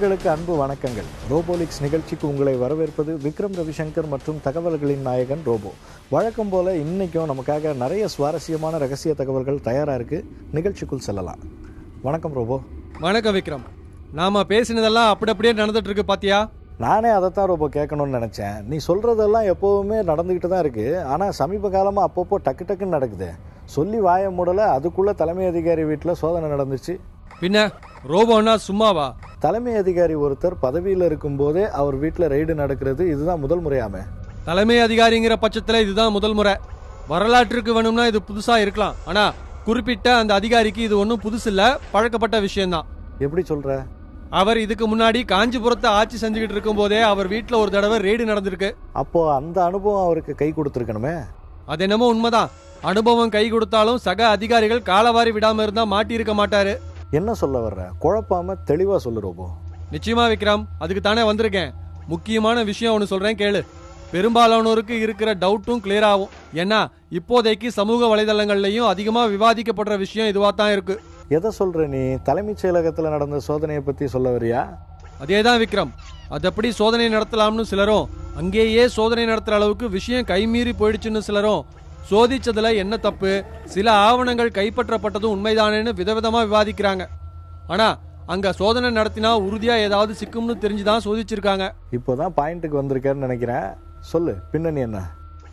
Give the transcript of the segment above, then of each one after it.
நேயர்களுக்கு அன்பு வணக்கங்கள். ரோபோலிக்ஸ் நிகழ்ச்சிக்கு உங்களை வரவேற்பது விக்ரம் ரவிசங்கர் மற்றும் தகவல்களின் நாயகன் ரோபோ. வழக்கம் போல இன்னைக்கும் நமக்காக நிறைய சுவாரஸ்யமான ரகசிய தகவல்கள் தயாரா இருக்கு. நிகழ்ச்சிக்குள் செல்லலாம். வணக்கம் ரோபோ. வணக்கம் விக்ரம். நாம பேசினதெல்லாம் அப்படியே நடந்துட்டு இருக்கு பாத்தியா? நானே அதைத்தான் ரோபோ கேட்கணும்னு நினைச்சேன். நீ சொல்றதெல்லாம் எப்பவுமே நடந்துகிட்டு தான் இருக்கு. ஆனா சமீப காலமா அப்பப்போ டக்கு டக்குன்னு நடக்குது. சொல்லி வாய மூடல, அதுக்குள்ள தலைமை அதிகாரி வீட்டுல சோதனை நடந்துச்சு. பின்ன ரோபோன்னா சும்மாவா? தலைமை அதிகாரி ஒருத்தர் பதவியில் இருக்கும் போதே அவர் வீட்டுல ரெய்டு நடக்கிறது இதுதான் முதல் முறையாமே. தலைமை அதிகாரிங்கிற பட்சத்துல இதுதான் முதல் முறை. வரலாற்றுக்கு வேணும்னா இது புதுசா இருக்கலாம், ஆனா குறிப்பிட்ட அந்த அதிகாரிக்கு இது ஒன்றும் புதுசு இல்ல, பழக்கப்பட்ட விஷயம்தான். எப்படி சொல்ற? அவர் இதுக்கு முன்னாடி காஞ்சிபுரத்தை ஆட்சி செஞ்சுக்கிட்டு இருக்கும் போதே அவர் வீட்டுல ஒரு தடவை ரெய்டு நடந்திருக்கு. அப்போ அந்த அனுபவம் அவருக்கு கை கொடுத்துருக்கணுமே. அது என்னமோ உண்மைதான். அனுபவம் கை கொடுத்தாலும் சக அதிகாரிகள் காலவாரி விடாம இருந்தா மாட்டி இருக்க மாட்டாரு. என்ன சொல்ல வர்ற? குழப்பாம தெளிவா சொல்லு ரோபோ. நிச்சயமா விக்ரம், அதுக்கு தானே வந்திருக்கேன். முக்கியமான விஷயம் ஒன்று சொல்றேன் கேளு. பெரும்பாலானோருக்கு இருக்கிற டவுட்டும் கிளியர் ஆகும். ஏன்னா இப்போதைக்கு சமூக வலைதளங்கள்லயும் அதிகமா விவாதிக்கப்படுற விஷயம் இதுவா தான் இருக்கு. எதை சொல்ற நீ? தலைமைச் செயலகத்துல நடந்த சோதனையை பத்தி சொல்ல வரியா? அதேதான் விக்ரம். அது எப்படி சோதனை நடத்தலாம்னு சிலரும், அங்கேயே சோதனை நடத்துற அளவுக்கு விஷயம் கைமீறி போயிடுச்சுன்னு சிலரும், சோதிச்சதுல என்ன தப்பு, சில ஆவணங்கள் கைப்பற்றப்பட்டதும் உண்மைதானேன்னு விதவிதமா விவாதிக்கிறாங்க. ஆனா அங்க சோதனை நடத்தினா உறுதியா ஏதாவது சிக்கும்னு தெரிஞ்சுதான் சோதிச்சிருக்காங்க. இப்போதான் பாயிண்ட்டுக்கு வந்திருக்கேன்னு நினைக்கிறேன். சொல்லு, பின்னணி என்ன?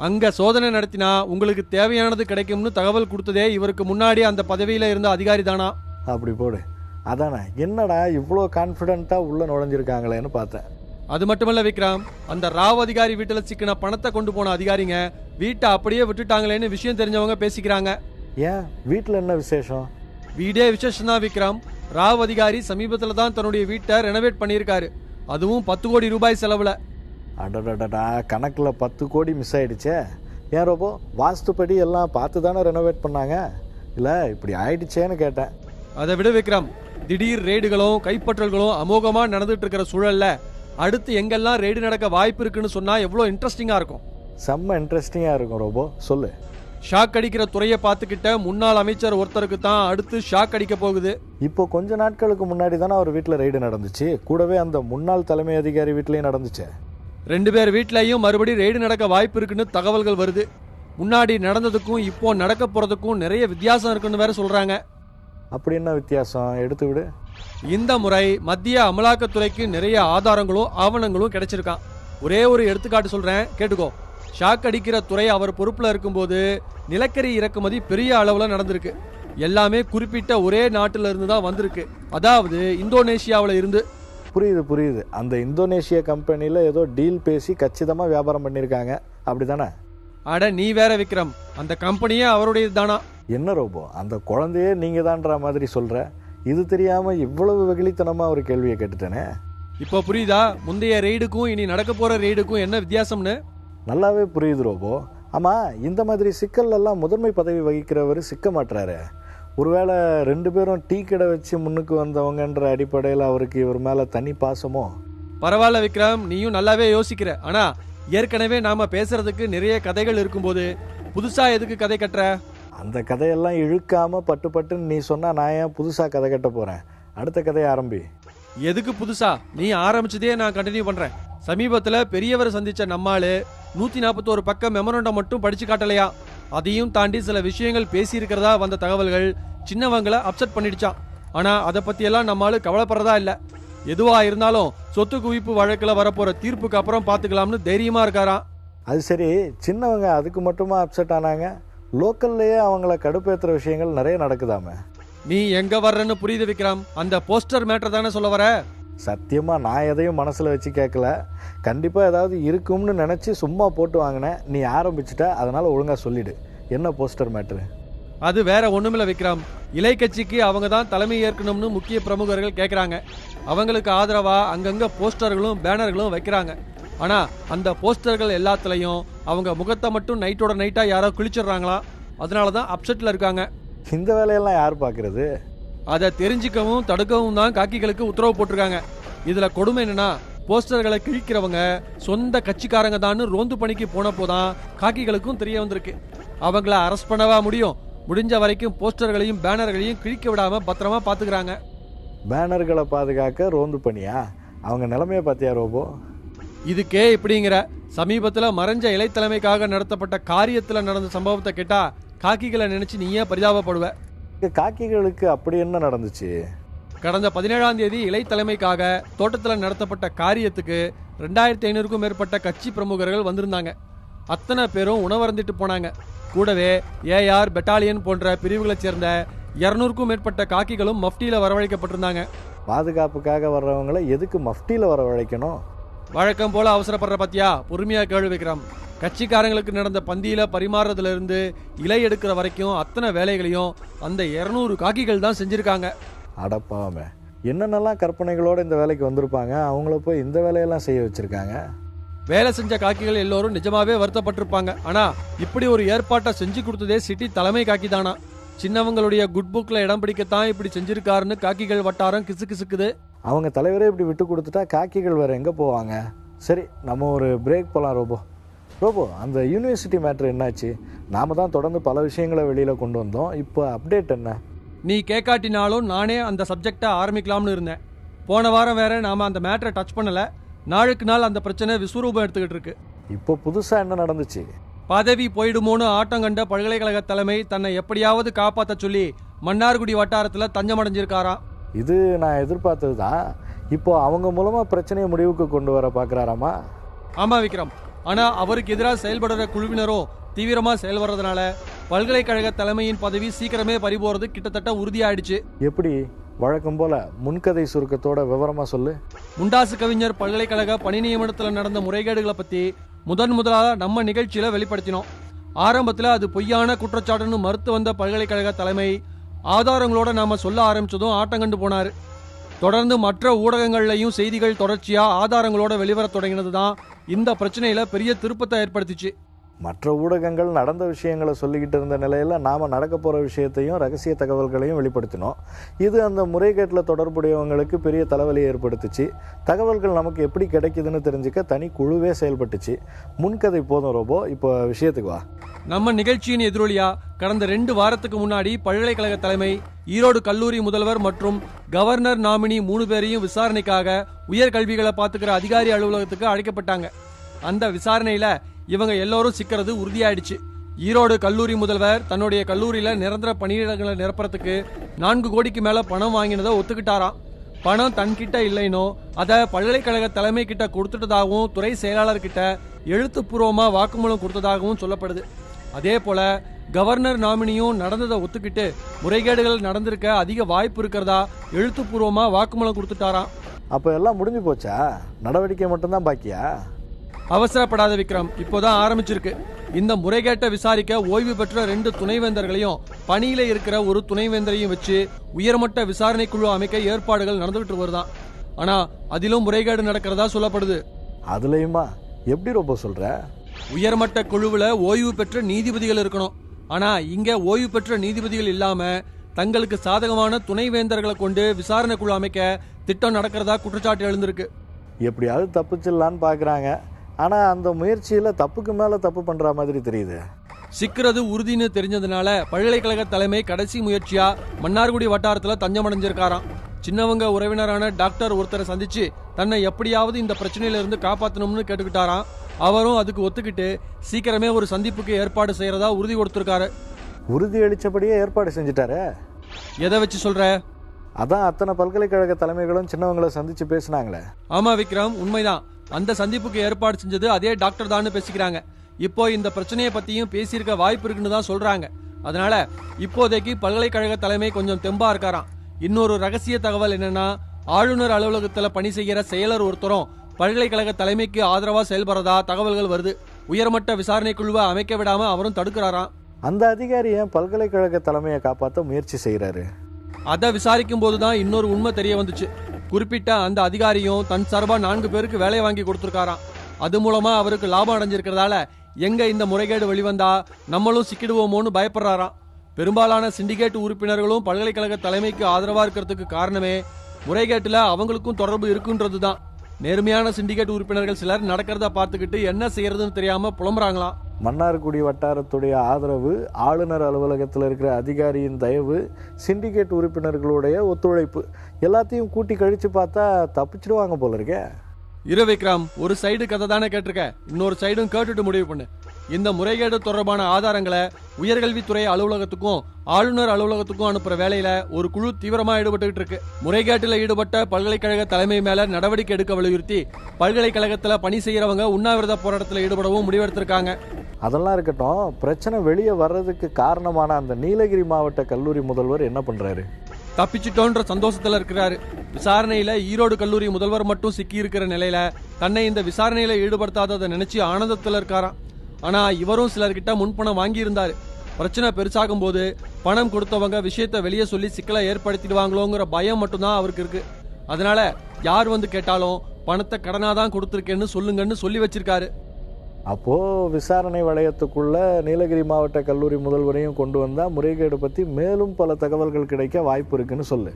அங்க சோதனை நடத்தினா உங்களுக்கு தேவையானது கிடைக்கும்னு தகவல் கொடுத்ததே இவருக்கு முன்னாடி அந்த பதவியில இருந்த அதிகாரி தானா. அப்படி போடு. அதானே, என்னடா இவ்வளோ கான்ஃபிடென்ட்டா உள்ள நுழைஞ்சிருக்காங்களேன்னு பார்த்தேன். அது மட்டுமல்ல விக்ரம், அந்த ராவ் அதிகாரி வீட்டுல சிக்கின பணத்தை கொண்டு போன அதிகாரிங்க வீட்டை அப்படியே விட்டுட்டாங்களேன்னு விஷயம் தெரிஞ்சவங்க பேசிக்கிறாங்க. ஏன், வீட்டில் என்ன விசேஷம்? வீடே விசேஷம் தான் விக்ரம். ராவ் அதிகாரி சமீபத்துல தான் தன்னுடைய வீட்டை ரெனோவேட் பண்ணியிருக்காரு, அதுவும் 10 கோடி ரூபாய் செலவுல. அடடடா, கணக்கில் 10 கோடி மிஸ் ஆயிடுச்சே. ஏன் ரோபோ, வாஸ்துப்படி எல்லாம் பார்த்து தானே ரெனோவேட் பண்ணாங்க, இல்லை இப்படி ஆயிடுச்சேன்னு கேட்டேன். அதை விட விக்ரம், திடீர் ரெய்டுகளும் கைப்பற்றல்களும் அமோகமா நடந்துட்டு இருக்கிற சூழல்ல அடுத்து எங்கெல்லாம் ரெய்டு நடக்க வாய்ப்பு இருக்குன்னு சொன்னா எவ்வளவு இன்ட்ரெஸ்டிங்கா இருக்கும். செம்ம இன்ட்ரெஸ்டிங்கா இருக்கும் ரோபோ, சொல்லு. ஷாக் அடிக்கிற துறையை பார்த்துக்கிட்ட முன்னாள் அமைச்சர் ஒருத்தருக்கு தான் அடுத்து ஷாக் அடிக்க போகுது. இப்போ கொஞ்ச நாட்களுக்கு முன்னாடி தானே அவர் வீட்டில் ரெய்டு நடந்துச்சு. கூடவே அந்த முன்னாள் தலைமை அதிகாரி வீட்லயும் நடந்துச்சு. 2 பேர் வீட்லயும் மறுபடி ரெய்டு நடக்க வாய்ப்பு இருக்குன்னு தகவல்கள் வருது. முன்னாடி நடந்ததுக்கும் இப்போ நடக்க போறதுக்கும் நிறைய வித்தியாசம் இருக்குன்னு வேற சொல்றாங்க. அப்படி என்ன வித்தியாசம்? எடுத்து விடு. இந்த முறை மத்திய அமலாக்கத்துறைக்கு நிறைய ஆதாரங்களும் ஆவணங்களும் கிடைச்சிருக்கான். ஒரே ஒரு எடுத்துக்காட்டு சொல்றேன், கேட்டுக்கோ. ஷாக் அடிக்கிற துறை அவர் பொறுப்புல இருக்கும்போது நிலக்கரி இறக்குமதி பெரிய அளவுல நடந்திருக்கு. எல்லாமே குறிப்பிட்ட ஒரே நாட்டில இருந்து தான் வந்திருக்கு, அதாவது இந்தோனேஷியாவில இருந்து. புரியுது. அந்த இந்தோனேஷியா கம்பெனில ஏதோ டீல் பேசி கச்சிதமா வியாபாரம் பண்ணிருக்காங்க, அப்படிதானே? அட நீ வேற விக்ரம், அந்த கம்பெனியே அவருடையது தானா. என்ன ரோபோ, அந்த குழந்தையே நீங்க தான்ற மாதிரி சொல்ற. இது தெரியாம இவ்வளவு வெகுளித்தனமா ஒரு கேள்வியை கேட்டுட்டேனே. இப்போ புரியுதா முந்தைய ரெய்டுக்கும் இனி நடக்க போற ரெய்டுக்கும் என்ன வித்தியாசம்னு? நல்லாவே புரியுது ரோபோ. ஆமா, இந்த மாதிரி சிக்கல் எல்லாம் முதன்மை பதவி வகிக்கிறவர் சிக்க மாட்டாரு. ஒருவேளை 2 பேரும் டீ கடை வச்சு முன்னுக்கு வந்தவங்கன்ற அடிப்படையில் அவருக்கு இவர் மேல தனி பாசமோ? பரவாயில்ல விக்ரம், நீயும் நல்லாவே யோசிக்கிற. ஆனா ஏற்கனவே நாம பேசுறதுக்கு நிறைய கதைகள் இருக்கும்போது புதுசா எதுக்கு கதை கட்டுற? அந்த கதையெல்லாம் இழுக்காம பட்டுன்னு நீ சொன்னா நான் ஏன் புதுசா கதை கட்ட போறேன்? அடுத்த கதையை ஆரம்பி. எதுக்கு புதுசா? நீ ஆரம்பிச்சதே நான் கண்டினியூ பண்றேன். சமீபத்துல பெரியவர் சந்திச்ச நம்மாளு 141 பக்கம் மெமரண்டம் மட்டும் படிச்சு காட்டலையா? அதையும் தாண்டி சில விஷயங்கள் பேசி இருக்கிறதா வந்த தகவல்கள் சின்னவங்களை அப்செட் பண்ணிடுச்சான். ஆனா அதை பத்தி எல்லாம் நம்மாளு கவலைப்படுறதா இல்ல. எதுவா இருந்தாலும் சொத்து குவிப்பு வழக்குல வரப்போற தீர்ப்புக்கு அப்புறம் பாத்துக்கலாம்னு தைரியமா இருக்காராம். அது சரி, சின்னவங்க அதுக்கு மட்டுமா அப்செட் ஆனாங்க? லோக்கல்லையே அவங்கள கடுப்பேற்றுற விஷயங்கள் நிறைய நடக்குதாமே. நீ எங்க வர்றன்னு புரியுது விக்ரம். அந்த போஸ்டர் மேட்டர் தானே சொல்ல வர? சத்தியமா நான் எதையும் மனசுல வச்சு கேட்கல. கண்டிப்பா ஏதாவது இருக்கும்னு நினைச்சு சும்மா போட்டு வாங்கினேன். நீ ஆரம்பிச்சுட்ட, அதனால ஒழுங்கா சொல்லிடு. என்ன போஸ்டர் மேட்டரு? அது வேற ஒண்ணுமில்ல விக்ரம். இலை கட்சிக்கு அவங்க தான் தலைமை ஏற்கணும்னு முக்கிய பிரமுகர்கள் கேட்கறாங்க. அவங்களுக்கு ஆதரவா அங்கங்க போஸ்டர்களும் பேனர்களும் வைக்கிறாங்க. ஆனா அந்த போஸ்டர்கள் எல்லாத்துலயும் அவங்க முகத்தை மட்டும் நைட்டோட நைட்டா யாரோ கிழிச்சிடுறாங்களா. அதனாலதான் அப்செட்ல இருக்காங்க. இந்த வேலையெல்லாம் யார் பாக்குறது? அதை தெரிஞ்சுக்கவும் தடுக்கவும் தான் காக்கிகளுக்கு உத்தரவு போட்டிருக்காங்க. இதுல கொடுமை என்னன்னா, போஸ்டர்களை கிழிக்கிறவங்க சொந்த கட்சிக்காரங்க தான் ரோந்து பணிக்கு போனப்போதான் காக்கிகளுக்கும் தெரிய வந்திருக்கு. அவங்கள அரெஸ்ட் பண்ணவா முடியும்? முடிஞ்ச வரைக்கும் போஸ்டர்களையும் பேனர்களையும் கிழிக்க விடாம பத்திரமா பாத்துக்கிறாங்க. பேனர்களை பாதுகாக்க ரோந்து பணியா? அவங்க நிலைமையை பார்த்தியா ரோபோ? இதுக்கே இப்படிங்கிற சமீபத்துல மறைஞ்ச இலைத்தலைமைக்காக நடத்தப்பட்ட காரியத்துல நடந்த சம்பவத்தை கேட்டா காக்கிகளை நினைச்சு நீயே பரிதாபப்படுவ. காக்கிகளுக்கு அப்படி என்ன நடந்துச்சு? கடந்த 17ஆம் தேதி இலைத்தலைமைக்காக தோட்டத்துல நடத்தப்பட்ட காரியத்துக்கு 2500க்கும் மேற்பட்ட கட்சி பிரமுகர்கள் வந்திருந்தாங்க. அத்தனை பேரும் உணவருந்திட்டு போனாங்க. கூடவே ஏஆர் பெட்டாலியன் போன்ற பிரிவுகளைச் சேர்ந்த 200க்கும் மேற்பட்ட காக்கிகளும் மஃப்டியில வரவழைக்கப்பட்டிருந்தாங்க. பாதுகாப்புக்காக வர்றவங்களை எதுக்கு மஃப்டியில வரவழைக்கணும்? வழக்கம் போல அவசரப்படுற பத்தியா, பொறுமையா கேள்வி வைக்கிறோம். கட்சிக்காரங்களுக்கு நடந்த பந்தியில பரிமாறுறதுல இருந்து இலை எடுக்கிற வரைக்கும் அத்தனை வேலைகளையும் அந்த 200 காக்கிகள் தான் செஞ்சிருக்காங்க. அடப்பாமே, என்னென்னலாம் கற்பனைகளோட இந்த வேலைக்கு வந்திருப்பாங்க, அவங்கள போய் இந்த வேலையெல்லாம் செய்ய வச்சிருக்காங்க. வேலை செஞ்ச காக்கிகள் எல்லோரும் நிஜமாவே வருத்தப்பட்டிருப்பாங்க. ஆனா இப்படி ஒரு ஏற்பாட்டை செஞ்சு கொடுத்ததே சிட்டி தலைமை காக்கி தானா. சின்னவங்களுடைய குட் புக்ல இடம் பிடிக்கத்தான் இப்படி செஞ்சிருக்காருன்னு காக்கிகள் வட்டாரம் கிசு கிசுக்குது. அவங்க தலைவரே இப்படி விட்டு கொடுத்துட்டா காக்கிகள் வேற எங்க போவாங்க? சரி, நம்ம ஒரு பிரேக் போலாம் ரோபோ. ரோபோ, அந்த யூனிவர்சிட்டி மேட்ரு என்னாச்சு? நாம தான் தொடர்ந்து பல விஷயங்களை வெளியில கொண்டு வந்தோம். இப்போ அப்டேட் என்ன? நீ கேட்காட்டினாலும் நானே அந்த சப்ஜெக்டை ஆரம்பிக்கலாம்னு இருந்தேன். போன வாரம் வேற நாம அந்த மேட்டரை டச் பண்ணல. நாளுக்கு நாள் அந்த பிரச்சனை விஸ்வரூபம் எடுத்துக்கிட்டு இருக்கு. இப்போ புதுசா என்ன நடந்துச்சு? பதவி போயிடுமோன்னு ஆட்டம் கண்ட பல்கலைக்கழக தலைமை தன்னை எப்படியாவது காப்பாற்ற சொல்லி மன்னார்குடி வட்டாரத்துல தஞ்சமடைஞ்சிருக்காராம். இது நான் எதிர்பார்த்தது தான். இப்போ அவங்க மூலமா பிரச்சனையை முடிவுக்கு கொண்டு வர பாக்குறாராமா? ஆமா விக்ரம். ஆனா அவருக்கு எதிராக செயல்படுற குழுவினரும் தீவிரமா செயல்படுறதுனால பல்கலைக்கழக தலைமையின் பதவி சீக்கிரமே பறிபோறது கிட்டத்தட்ட உறுதியாயிடுச்சு. எப்படி? வழக்கம் போல முன்கதை சுருக்கத்தோட விவரமா சொல்லு. முண்டாசு கவிஞர் பல்கலைக்கழக பணி நியமனத்துல நடந்த முறைகேடுகளை பத்தி முதலாக நம்ம நிகழ்ச்சியில வெளிப்படுத்தினோம். ஆரம்பத்துல அது பொய்யான குற்றச்சாட்டுன்னு மறுத்து வந்த பல்கலைக்கழக தலைமை ஆதாரங்களோட நாம சொல்ல ஆரம்பிச்சதும் ஆட்டங்கண்டு போனாரு. தொடர்ந்து மற்ற ஊடகங்கள்லயும் செய்திகள் தொடர்ச்சியா ஆதாரங்களோட வெளிவர தொடங்கினதுதான் இந்த பிரச்சனையில பெரிய திருப்பத்தை ஏற்படுத்திச்சு. மற்ற ஊடகங்கள் நடந்த விஷயங்களை சொல்லிக்கிட்டு இருந்த நிலையில நாம நடக்க போற விஷயத்தையும் ரகசிய தகவல்களையும் வெளிப்படுத்தினோம். இது அந்த முறைகேட்டில் தொடர்புடையவங்களுக்கு பெரிய தலைவலியை ஏற்படுத்துச்சு. தகவல்கள் நமக்கு எப்படி கிடைக்குதுன்னு தெரிஞ்சுக்க தனி குழுவே செயல்பட்டுச்சு. முன்கதை போதும் ரோபோ, இப்போ விஷயத்துக்கு வா. நம்ம நிகழ்ச்சியின் எதிரொலியா கடந்த 2 வாரத்துக்கு முன்னாடி பல்கலைக்கழக தலைமை ஈரோடு கல்லூரி முதல்வர் மற்றும் கவர்னர் நாமினி 3 பேரையும் விசாரணைக்காக உயர்கல்விகளை பாத்துக்கிற அதிகாரி அலுவலகத்துக்கு அழைக்கப்பட்டாங்க. அந்த விசாரணையில இவங்க எல்லோரும் சிக்கிறது உறுதியாயிடுச்சு. ஈரோடு கல்லூரி முதல்வர் தன்னுடைய கல்லூரியில நிரந்தர பணியிடங்களை நிரப்புறதுக்கு 4 கோடிக்கு மேல பணம் வாங்கினதை ஒத்துக்கிட்டாராம். பணம் தன்கிட்ட இல்லைனோ அதை பல்கலைக்கழக தலைமை கிட்ட கொடுத்துட்டதாகவும் துறை செயலாளர் கிட்ட எழுத்துப்பூர்வமா வாக்குமூலம் கொடுத்ததாகவும் சொல்லப்படுது. அதே போல கவர்னர் நாமினியும் நடந்ததை ஒத்துக்கிட்டு முறைகேடுகள் நடந்திருக்க அதிக வாய்ப்பு இருக்கிறதா எழுத்துப்பூர்வமா வாக்குமூலம் கொடுத்துட்டாராம். அப்ப எல்லாம் முடிஞ்சு போச்சா? நடவடிக்கை மட்டும்தான் பாக்கியா? அவசரப்படாத விக்ரம், இப்போதான் ஆரம்பிச்சிருக்கு. இந்த முறைகேட்டை விசாரிக்க ஓய்வு பெற்ற 2 துணைவேந்தர்களையும் பணியில இருக்கிற ஒரு துணைவேந்தரையும் வச்சு உயர்மட்ட விசாரணை குழு அமைக்க ஏற்பாடுகள் நடந்துகிட்டு வருதான். ஆனா அதிலும் முறைகேடு நடக்கிறதா சொல்லப்படுது. அதுலயுமா? எப்படி ரொம்ப சொல்ற? உயர்மட்ட குழுவுல ஓய்வு பெற்ற நீதிபதிகள் இருக்கணும். ஆனா இங்க ஓய்வு பெற்ற நீதிபதிகள் இல்லாம தங்களுக்கு சாதகமான துணைவேந்தர்களை கொண்டு விசாரணை குழு அமைக்க திட்டம் நடக்கிறதா குற்றச்சாட்டு எழுந்திருக்கு. எப்படியாவது தப்பிச்சிடலான்னு பாக்குறாங்க. ஆனா அந்த முயற்சியில தப்புக்கு மேல தப்பு பண்ற மாதிரி தெரியுது. சிக்கிறது உறுதினு தெரிஞ்சதுனால பல்கலைக்கழக தலைமை கடைசி முயற்சியா மன்னார்குடி வட்டாரத்துல தஞ்சமடைஞ்சிருக்காராம். சின்னவங்க உறவினரான டாக்டர் ஒருத்தரை சந்திச்சு தன்னை எப்படியாவது இந்த பிரச்சனையில இருந்து காப்பாற்றணும்னு கேட்டுக்கிட்டாராம். அவரும் அதுக்கு ஒத்துக்கிட்டு சீக்கிரமே ஒரு சந்திப்புக்கு ஏற்பாடு செய்யறதா உறுதி கொடுத்திருக்காரு. உறுதி அளிச்சபடியே ஏற்பாடு செஞ்சுட்டாரு. எதை வச்சு சொல்ற? அதான் அத்தனை பல்கலைக்கழக தலைமைகளும் சின்னவங்களை சந்திச்சு பேசினாங்களே. ஆமா விக்ரம், உண்மைதான். அந்த சந்திப்புக்கு ஏற்பாடு செஞ்சது அதே டாக்டர் தான் பேசிக்கிறாங்க. இப்போ இந்த பிரச்சனையை பத்தியும் பேசியிருக்க வாய்ப்பு இருக்குன்னு தான் சொல்றாங்க. அதனால இப்போதைக்கு பல்கலைக்கழக தலைமை கொஞ்சம் தெம்பா இருக்காராம். இன்னொரு ரகசிய தகவல் என்னன்னா, ஆளுநர் அலுவலகத்துல பணி செய்கிற செயலர் ஒருத்தரும் பல்கலைக்கழக தலைமைக்கு ஆதரவா செயல்படுறதா தகவல்கள் வருது. உயர்மட்ட விசாரணை குழுவை அமைக்க விடாம அவரும் தடுக்கிறாராம். அந்த அதிகாரி ஏன் பல்கலைக்கழக தலைமையை காப்பாற்ற முயற்சி செய்யறாரு? அதை விசாரிக்கும் போதுதான் இன்னொரு உண்மை தெரிய வந்துச்சு. குறிப்பிட்ட அந்த அதிகாரியும் தன் சார்பா 4 பேருக்கு வேலை வாங்கி கொடுத்திருக்காராம். அது மூலமா அவருக்கு லாபம் அடைஞ்சிருக்கிறதால எங்க இந்த முறைகேடு வெளிவந்தா நம்மளும் சிக்கிடுவோமோன்னு பயப்படுறாராம். பெரும்பாலான சிண்டிகேட் உறுப்பினர்களும் பல்கலைக்கழக தலைமைக்கு ஆதரவா இருக்கிறதுக்கு காரணமே முறைகேட்டுல அவங்களுக்கும் தொடர்பு இருக்குன்றதுதான். நேர்மையான சிண்டிகேட் உறுப்பினர்கள் சிலர் நடக்கிறத பார்த்துக்கிட்டு என்ன செய்யறதுன்னு தெரியாம புலம்புறாங்களாம். மன்னார்குடி வட்டாரத்துடைய ஆதரவு, ஆளுநர் அலுவலகத்தில் இருக்கிற அதிகாரியின் தயவு, சிண்டிகேட் உறுப்பினர்களுடைய ஒத்துழைப்பு எல்லாத்தையும் கூட்டி கழிச்சு பார்த்தா தப்பிச்சிடுவாங்க போல இருக்கே. இரு விக்ரம், ஒரு சைடு கதை தானே கேட்டிருக்க, இன்னொரு சைடும் கேட்டுட்டு முடிவு பண்ணு. இந்த முறைகேடு தொடர்பான ஆதாரங்களை உயர்கல்வித்துறை அலுவலகத்துக்கும் ஆளுநர் அலுவலகத்துக்கும் அனுப்புற வேலையில ஒரு குழு தீவிரமா ஈடுபட்டு இருக்கு. முறைகேட்டில் ஈடுபட்ட பல்கலைக்கழக தலைமை மேல நடவடிக்கை எடுக்க வலியுறுத்தி பல்கலைக்கழகத்துல பணி செய்யறவங்க உண்ணாவிரத போராட்டத்தில் ஈடுபடவும் முடிவெடுத்திருக்காங்க. அதெல்லாம் இருக்கட்டும், பிரச்சனை வெளியே வர்றதுக்கு காரணமான அந்த நீலகிரி மாவட்ட கல்லூரி முதல்வர் என்ன பண்றாரு? தப்பிச்சிட்டோன்ற சந்தோஷத்துல இருக்கிறாரு. விசாரணையில ஈரோடு கல்லூரி முதல்வர் மட்டும் சிக்கி இருக்கிற நிலையில தன்னை இந்த விசாரணையில ஈடுபடுத்தாததை நினைச்சு ஆனந்தத்துல இருக்காராம். ஆனா இவரும் சிலர்கிட்ட முன்பணம் வாங்கி இருந்தாரு. பிரச்சனை பெருசாகும் போது பணம் கொடுத்தவங்க விஷயத்தை வெளியே சொல்லி சிக்கலை ஏற்படுத்திடுவாங்களோங்கிற பயம் மட்டும்தான் அவருக்கு இருக்கு. அதனால யார் வந்து கேட்டாலும் பணத்தை கடனாதான் கொடுத்திருக்கேன்னு சொல்லுங்கன்னு சொல்லி வச்சிருக்காரு. அப்போ விசாரணை வளையத்துக்குள்ள நீலகிரி மாவட்ட கல்லூரி முதல்வரையும் கொண்டு வந்தா முறைகேடு பத்தி மேலும் பல தகவல்கள் கிடைக்க வாய்ப்பு இருக்குன்னு சொல்லு.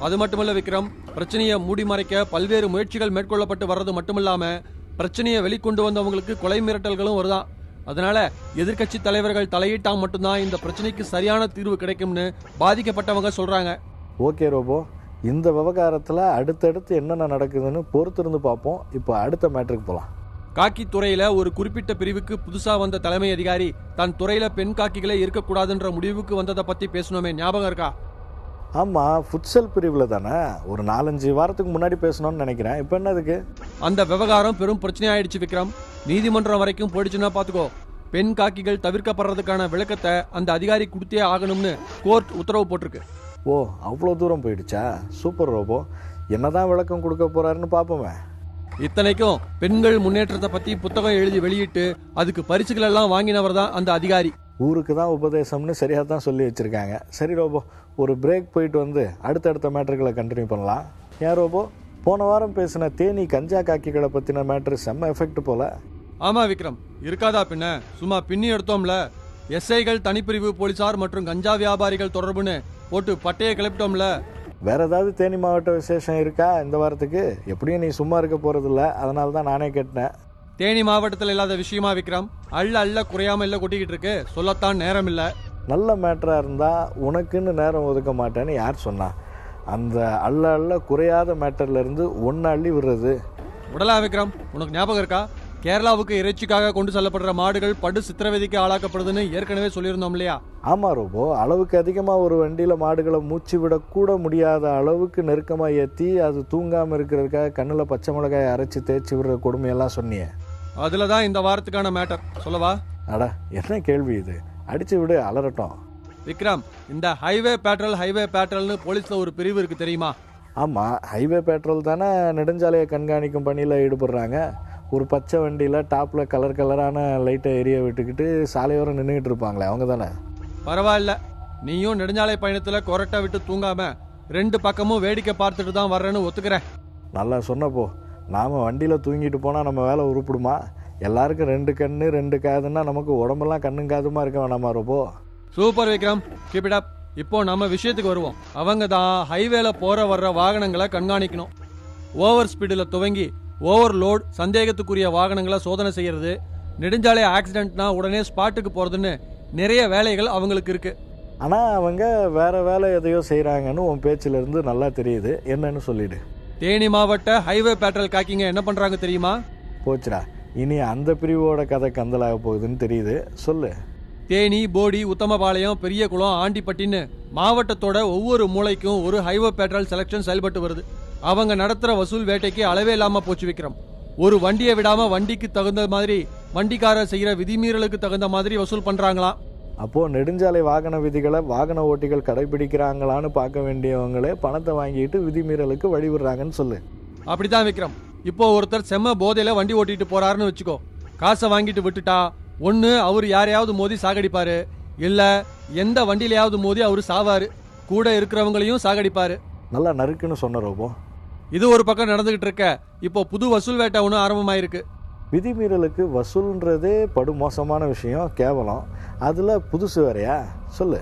அது மட்டுமல்ல விக்ரம், பிரச்சனையை மூடி மறைக்க பல்வேறு முயற்சிகள் மேற்கொள்ளப்பட்டு வர்றது மட்டுமில்லாம பிரச்சனையை வெளிக்கொண்டு வந்தவங்களுக்கு கொலை மிரட்டல்களும் வருதான். அதனால எதிர்கட்சி தலைவர்கள் தலையிட்டா மட்டும்தான் இந்த பிரச்சனைக்கு சரியான தீர்வு கிடைக்கும்னு பாதிக்கப்பட்டவங்க சொல்றாங்க. ஓகே ரோபோ, இந்த விவகாரத்துல அடுத்தடுத்து என்னென்ன நடக்குதுன்னு பொறுத்திருந்து பார்ப்போம். இப்போ அடுத்த மேட்டருக்கு போலாம். காக்கி துறையில ஒரு குறிப்பிட்ட பிரிவுக்கு புதுசா வந்த தலைமை அதிகாரி தன் துறையில பெண் காக்கிகளே இருக்கக்கூடாதுன்ற முடிவுக்கு வந்ததை பத்தி பேசணுமே, ஞாபகம் இருக்கா? ஆமா, ஃபுட்சல் பிரிவுல தானே ஒரு 4-5 வாரத்துக்கு முன்னாடி பேசணும்னு நினைக்கிறேன். இப்போ என்னதுக்கு? அந்த விவகாரம் பெரும் பிரச்சனை ஆயிடுச்சு விக்ரம். நீதிமன்றம் வரைக்கும் போயிடுச்சுன்னா பாத்துக்கோ. பெண் காக்கிகள் தவிர்க்கப்படுறதுக்கான விளக்கத்தை அந்த அதிகாரி கொடுத்தே ஆகணும்னு கோர்ட் உத்தரவு போட்டிருக்கு. ஓ, அவ்வளோ தூரம் போயிடுச்சா? சூப்பர் ரோபோ, என்னதான் விளக்கம் கொடுக்க போறாருன்னு பாப்போமே. இத்தனைக்கும் பெண்கள் முன்னேற்றத்தை பத்தி புத்தகம் எழுதி வெளியிட்டு அதுக்கு பரிசுகள் எல்லாம் வாங்கினவர் தான் அந்த அதிகாரி. ஊருக்கு தான் உபதேசம்னு சரியாக தான் சொல்லி வச்சிருக்காங்க. சரி ரோபோ, ஒரு பிரேக் போயிட்டு வந்து அடுத்தடுத்த மேட்டர்களை கண்டினியூ பண்ணலாம். ஏன் ரோபோ, போன வாரம் பேசின தேனி கஞ்சா காக்கிகளை பற்றின மேட்ரு செம்ம எஃபெக்ட் போல. ஆமா விக்ரம், இருக்காதா பின்ன, சும்மா பின்னி எடுத்தோம்ல. எஸ்ஐகள், தனிப்பிரிவு போலீசார் மற்றும் கஞ்சா வியாபாரிகள் தொடர்புன்னு போட்டு பட்டையை கிளப்பிட்டோம்ல. வேற ஏதாவது தேனி மாவட்ட விசேஷம் இருக்கா இந்த வாரத்துக்கு? எப்படியும் நீ சும்மா இருக்க போறதில்ல, அதனால தான் நானே கேட்டேன். தேனி மாவட்டத்தில் இல்லாத விஷயமா விக்ரம்? அள்ள குறையாம இல்ல கொட்டிக்கிட்டு இருக்கு, சொல்லத்தான் நேரம் இல்ல. நல்ல மேட்டரா இருந்தா உனக்குன்னு நேரம் ஒதுக்க மாட்டேன்னு யார் சொன்னா? அந்த அள்ள குறையாத மேட்டர்ல இருந்து ஒன்னு அள்ளி விடுறது. உடலா விக்ரம், உனக்கு ஞாபகம் இருக்கா? கேரளாவுக்கு இறைச்சிக்காக கொண்டு செல்லப்படுற மாடுகள் படு சித்திரவதைக்கு ஆளாக்கப்படுதுன்னு ஏற்கனவே சொல்லியிருந்தோம் இல்லையா? ஆமா ரோபோ, அளவுக்கு அதிகமா ஒரு வண்டியில மாடுகளை மூச்சு விடக்கூட முடியாத அளவுக்கு நெருக்கமா ஏற்றி அது தூங்காம இருக்கிறதுக்காக கண்ணுல பச்சை மிளகாய் அரைச்சி தேய்ச்சி விடுற கொடுமையெல்லாம் சொன்னியே. அதுலதான் இந்த வாரத்துக்கான மேட்டர், சொல்லவா? அட, என்ன கேள்வி இது? அடிச்சு விடு, அலறட்டும். விக்ரம், இந்த ஹைவே பேட்ரோல்னு போலீஸ்ல ஒரு பிரிவு இருக்கு தெரியுமா? ஆமா, ஹைவே பேட்ரோல் தானே நெடுஞ்சாலையை கண்காணிக்கும் பணியில ஈடுபடுறாங்க. ஒரு பச்சை வண்டியில டாப்ல கலர் கலரான லைட்டை எரிய விட்டுக்கிட்டு சாலையோரம் நின்றுகிட்டு இருப்பாங்களே, அவங்க தானே? பரவாயில்ல, நீயும் நெடுஞ்சாலை பயணத்துல கொரட்டை விட்டு தூங்காம 2 பக்கமும் வேடிக்கை பார்த்துட்டு தான் வர்றேன்னு ஒத்துக்கிறேன். நல்லா சொன்னப்போ. நாம வண்டியில தூங்கிட்டு போனா நம்ம வேலை உருப்பிடுமா? எல்லாருக்கும் 2 கண்ணு 2 காதுன்னா நமக்கு உடம்பெல்லாம் கண்ணும் காதுமா இருக்க வேணாமா robo? Super Vikram, keep it up. இப்போ நம்ம விஷயத்துக்கு வருவோம். அவங்க தான் ஹைவேல போற வர்ற வாகனங்களை கண்காணிக்கணும். ஓவர் ஸ்பீடில் துவங்கி ஓவர்லோட், சந்தேகத்துக்குரிய வாகனங்களை சோதனை செய்யறது, நெடுஞ்சாலை ஆக்சிடென்ட்னா உடனே ஸ்பாட்டுக்கு போறதுன்னு நிறைய வேலைகள் அவங்களுக்கு இருக்கு. ஆனா அவங்க வேற வேலை எதையோ செய்யறாங்கன்னு உன் பேச்சுல இருந்து நல்லா தெரியுது. என்னன்னு சொல்லிடு. தேனி மாவட்ட ஹைவே பேட்ரோல் காக்கிங்க என்ன பண்றாங்க தெரியுமா? போச்சுடா, இனி அந்த பிரிவோட கதை கந்தலாக போகுதுன்னு தெரியுது, சொல்லு. தேனி, போடி, உத்தமபாளையம், பெரியகுளம், ஆண்டிப்பட்டின்னு மாவட்டத்தோட ஒவ்வொரு மூலைக்கும் ஒரு ஹைவே பேட்ரோல் செலக்ஷன் செயல்பட்டு வருது. அவங்க நடத்துற வசூல் வேட்டைக்கு அளவே இல்லாம போச்சு விக்ரம். ஒரு வண்டியை விடாம வண்டிக்கு தகுந்த மாதிரி, வண்டிக்காரர் செய்யற விதிமீறலுக்கு தகுந்த மாதிரி வசூல் பண்றாங்களாம். அப்போ நெடுஞ்சாலை வாகன விதிகளை வாகன ஓட்டிகள் கடைபிடிக்கிறாங்களான்னு பார்க்க வேண்டியவங்களே பணத்தை வாங்கிட்டு விதிமீறலுக்கு வழிவிடுறாங்கன்னு சொல்லு. அப்படிதான் விக்ரம். இப்போ ஒருத்தர் செம்ம போதையில வண்டி ஓட்டிட்டு போறாருன்னு வச்சுக்கோ. காசை வாங்கிட்டு விட்டுட்டா ஒன்னு அவர் யாரையாவது மோதி சாகடிப்பாரு, இல்ல எந்த வண்டியிலையாவது மோதி அவரு சாவாரு, கூட இருக்கிறவங்களையும் சாகடிப்பாரு. நல்லா நறுக்குன்னு சொன்ன ரோபோ. இது ஒரு பக்கம் நடந்துகிட்டு இருக்க, இப்போ புது வசூல் வேட்டை ஒன்று ஆரம்பமாயிருக்கு. விதிமீறலுக்கு வசூல்ன்றதே படு மோசமான விஷயம், கேவலம். அதுல புதுசு வேறையா? சொல்லு.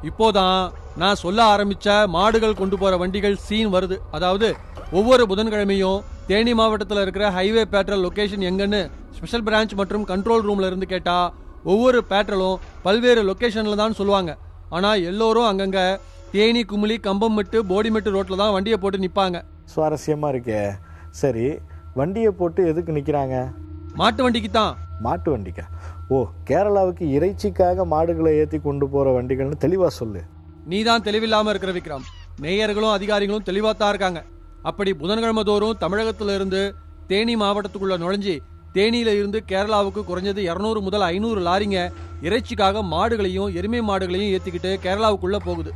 இப்போதான் நான் சொல்ல ஆரம்பிச்ச மாடுகள் கொண்டு போற வண்டிகள் சீன் வருது. அதாவது ஒவ்வொரு புதன்கிழமையும் தேனி மாவட்டத்தில் இருக்கிற ஹைவே பேட்ரோல் லொகேஷன் எங்கன்னு ஸ்பெஷல் பிரான்ச் மற்றும் கண்ட்ரோல் ரூம்ல இருந்து கேட்டா ஒவ்வொரு பேட்ரோலும் பல்வேறு லொகேஷன்ல தான் சொல்லுவாங்க. ஆனா எல்லோரும் அங்கங்க தேனி, குமுளி, கம்பம்மெட்டு, போடிமெட்டு ரோட்ல தான் வண்டியை போட்டு நிப்பாங்க. சுவாரஸ்யமா இருக்கே. சரி, வண்டியை போட்டு எதுக்கு நிக்கிறாங்க? மாட்டு வண்டிக்கு தான். மாட்டு வண்டிக்கா? ஓ, கேரளாவுக்கு இறைச்சிக்காக மாடுகளை ஏற்றி கொண்டு போற வண்டிகள்னு தெளிவா சொல்லு. நீ தான் தெளிவில்லாம இருக்கிற விக்ரம். மேயர்களும் அதிகாரிகளும் தெளிவா தான் இருக்காங்க. அப்படி புதன்கிழமை தோறும் தமிழகத்துல இருந்து தேனி மாவட்டத்துக்குள்ள நுழைஞ்சி தேனியில இருந்து கேரளாவுக்கு குறைஞ்சது 200 முதல் 500 லாரிங்க இறைச்சிக்காக மாடுகளையும் எருமை மாடுகளையும் ஏத்திக்கிட்டு கேரளாவுக்குள்ள போகுது.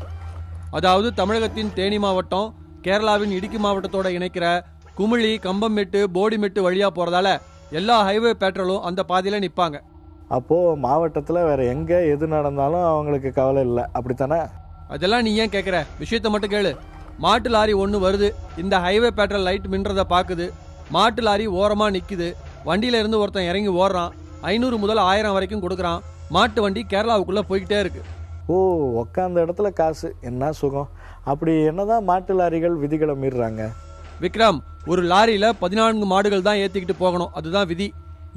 அதாவது தமிழகத்தின் தேனி மாவட்டம் கேரளாவின் இடுக்கி மாவட்டத்தோட இணைக்கிற குமிழி, கம்பம்மெட்டு, போடிமெட்டு வழியா போறதால எல்லா ஹைவே பேட்ரோலும் அந்த பாதையில நிப்பாங்க. அப்போ மாவட்டத்துல வேற எங்க எது நடந்தாலும் அவங்களுக்கு கவலை இல்லை, அப்படித்தானே? அதெல்லாம் நீ ஏன் கேட்குற? விஷயத்தை மட்டும் கேளு. மாட்டு லாரி ஒன்று வருது, இந்த ஹைவே பேட்ரோல் லைட் மின்றதை பார்க்குது. மாட்டு லாரி ஓரமாக நிற்குது. வண்டியில இருந்து ஒருத்தன் இறங்கி ஓடுறான். 500 முதல் 1000 வரைக்கும் கொடுக்குறான். மாட்டு வண்டி கேரளாவுக்குள்ளே போய்கிட்டே இருக்கு. ஓ, உக்காந்த இடத்துல காசு, என்ன சுகம். அப்படி என்னதான் மாட்டு லாரிகள் விதிகளை மீறுறாங்க? விக்ரம், ஒரு லாரியில் 14 மாடுகள் தான் ஏற்றிக்கிட்டு போகணும், அதுதான் விதி.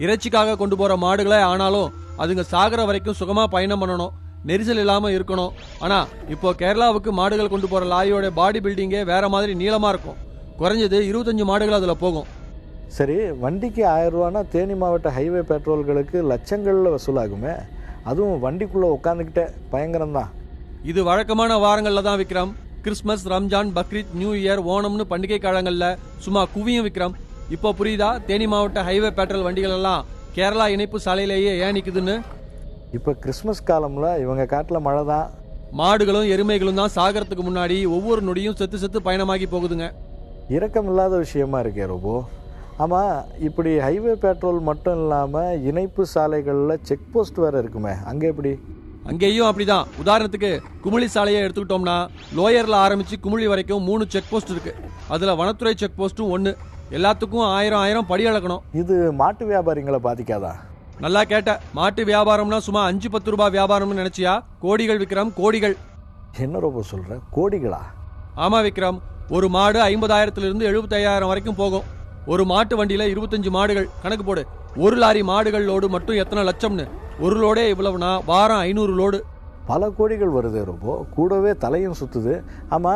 இறைச்சிக்காக கொண்டு போகிற மாடுகளே ஆனாலும் அதுங்க சாகர வரைக்கும் சுகமாக பயணம் பண்ணணும், நெரிசல் இல்லாமல் இருக்கணும். ஆனால் இப்போ கேரளாவுக்கு மாடுகள் கொண்டு போகிற லாரியோட பாடி பில்டிங்கே வேற மாதிரி நீளமாக இருக்கும். குறைஞ்சது 25 மாடுகள் அதில் போகும். சரி, வண்டிக்கு 1000 ரூபானா தேனி மாவட்ட ஹைவே பெட்ரோல்களுக்கு லட்சங்களில் வசூலாகுமே. அதுவும் வண்டிக்குள்ளே உட்காந்துக்கிட்டே பயங்கரம்தான். இது வழக்கமான வாரங்களில் தான் Vikram. Christmas, Ramzan, Bakrid, new year, ஓணம்னு பண்டிகை காலங்களில் சும்மா குவியும் விக்ரம். இப்போ புரியுதா தேனி மாவட்ட ஹைவே பெட்ரோல் வண்டிகள் எல்லாம் கேரளா இணைப்பு சாலையிலேயே ஏன் நிற்குதுன்னு? இப்போ கிறிஸ்மஸ் காலம்ல இவங்க காட்டில் மழை தான். மாடுகளும் எருமைகளும் தான் சாகரத்துக்கு முன்னாடி ஒவ்வொரு நொடியும் செத்து செத்து பயணமாகி போகுதுங்க. இரக்கமில்லாத விஷயமா இருக்கே ரோபோ. ஆமாம், இப்படி ஹைவே பெட்ரோல் மட்டும் இல்லாமல் இணைப்பு சாலைகளில் செக் போஸ்ட் வேறு இருக்குமே, அங்கே எப்படி? அங்கேயும் அப்படிதான். உதாரணத்துக்கு குமுளி சாலையை எடுத்துக்கிட்டோம்னா லோயர்ல ஆரம்பிச்சு குமுளி வரைக்கும் 3 செக் போஸ்ட் இருக்கு. அதுல வனத்துறை செக் போஸ்டும் 1. எல்லாத்துக்கும் 1000 படி அளக்கணும். இது மாட்டு வியாபாரிகளை பாதிக்காதா? நல்லா கேட்ட. மாட்டு வியாபாரம்னா சும்மா 5-10 ரூபாய் வியாபாரம்னு நினைச்சியா? கோடிகள் விக்ரம், கோடிகள். என்ன ரோபோ சொல்ற? கோடிகளா? ஆமா விக்ரம். ஒரு மாடு 50,000 75,000 வரைக்கும் போகும். ஒரு மாட்டு வண்டியில 25 மாடுகள். கணக்கு போடு. ஒரு லாரி மாடுகள் லோடு மட்டும் எத்தனை லட்சம்னு. ஒரு லோடே இவ்வளவுனா வாரம் 500 லோடு. பல கோடிகள் வருது ரோபோ. கூடவே தலையும் சுத்துது. ஆமா,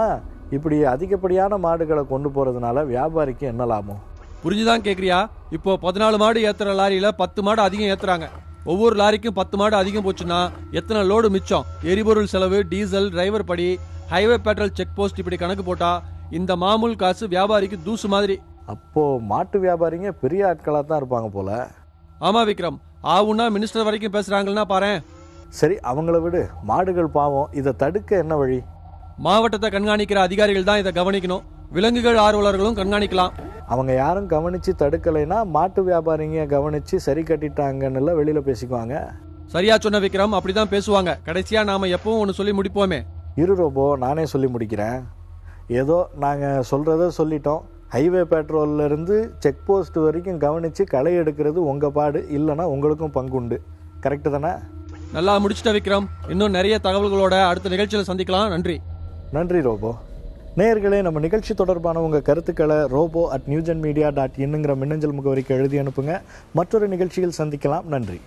இப்படி அதிகப்படியான மாடுகளை கொண்டு போறதுனால வியாபாரிக்கு என்ன லாபம்? புரிஞ்சுதான் கேக்குறியா? இப்போ 14 மாடு ஏத்துற லாரியில 10 மாடு அதிகம் ஏத்துறாங்க. ஒவ்வொரு லாரிக்கும் 10 மாடு அதிகம் போச்சுன்னா எத்தனை லோடு மிச்சம்? எரிபொருள் செலவு, டீசல், டிரைவர் படி, ஹைவே பெட்ரோல் செக் போஸ்ட், இப்படி கணக்கு போட்டா இந்த மாமூல் காசு வியாபாரிக்கு தூசு மாதிரி. அப்போ மாட்டு வியாபாரிங்க பெரிய ஆட்களா தான் இருப்பாங்க போல. ஆமா விக்ரம். ஆவுன்னா மினிஸ்டர் வரைக்கும் பேசுறாங்கன்னா பாரு. சரி, அவங்கள விடு. மாடுகள் பாவம், இதை தடுக்க என்ன வழி? மாவட்டத்தை கண்காணிக்கிற அதிகாரிகள் தான் இதை கவனிக்கணும். விலங்குகள் ஆர்வலர்களும் கண்காணிக்கலாம். அவங்க யாரும் கவனிச்சு தடுக்கலைன்னா மாட்டு வியாபாரிங்க கவனிச்சு சரி கட்டிட்டாங்கன்னு வெளியில பேசிக்குவாங்க. சரியா சொன்ன விக்ரம், அப்படிதான் பேசுவாங்க. கடைசியா நாம எப்பவும் ஒன்னு சொல்லி முடிப்போமே. இரு ரோபோ, நானே சொல்லி முடிக்கிறேன். ஏதோ நாங்க சொல்றத சொல்லிட்டோம். ஹைவே பெட்ரோல்ல இருந்து செக் போஸ்ட் வரைக்கும் கவனிச்சு களை எடுக்கிறது உங்க பாடு, இல்லைன்னா உங்களுக்கும் பங்குண்டு. கரெக்டு தானே? நல்லா முடிச்சிட்ட விக்ரம். இன்னும் நிறைய தகவல்களோட அடுத்த நிகழ்ச்சியில சந்திக்கலாம். நன்றி. நன்றி ரோபோ. நேயர்களே, நம்ம நிகழ்ச்சி தொடர்பான உங்கள் கருத்துக்களை robo@newgenmedia.in மின்னஞ்சல் முகவரிக்கு எழுதி அனுப்புங்க. மற்றொரு நிகழ்ச்சியில் சந்திக்கலாம். நன்றி.